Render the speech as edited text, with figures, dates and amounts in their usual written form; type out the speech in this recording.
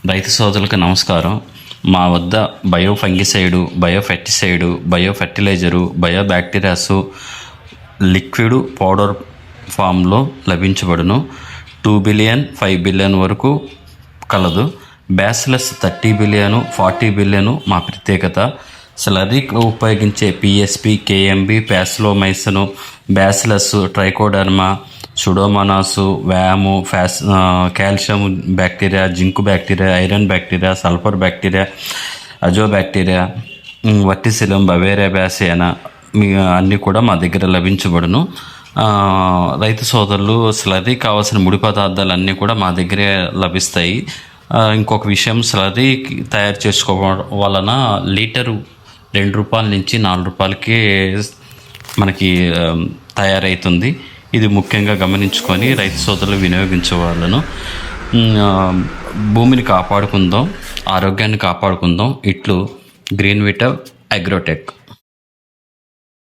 రైతు సోదరులకు నమస్కారం. మా వద్ద బయో ఫంగిసైడు, బయో ఫెర్టిసైడు, bio fertiliser, bio bacterias liquid powder ఫామ్లో లభించబడును. 2 బిలియన్ 5 బిలియన్ వరకు కలదు. బ్యాసిలస్ 30 బిలియను 40 బిలియను మా ప్రత్యేకత. స్లర్రీకి ఉపయోగించే PSP, KMB, Paecilomyces, Bacillus, Trichoderma, Pseudomonas, VAM, calcium bacteria, zinc bacteria, iron bacteria, sulphur bacteria, azo bacteria, Verticillium, Beauveria bassiana అన్నీ కూడా మా దగ్గర లభించబడును. రైతు సోదరులు స్లర్రీ కావాల్సిన ముడి పదార్థాలు అన్నీ కూడా మా దగ్గరే లభిస్తాయి. ఇంకొక విషయం, స్లర్రీ తయారు చేసుకోవడం వలన లీటరు ₹2 నుంచి ₹4 మనకి తయారవుతుంది. ఇది ముఖ్యంగా గమనించుకొని రైతు సోదరులు వినియోగించేవాళ్ళను. భూమిని కాపాడుకుందాం, ఆరోగ్యాన్ని కాపాడుకుందాం. ఇట్లు గ్రీన్ విటా అగ్రోటెక్.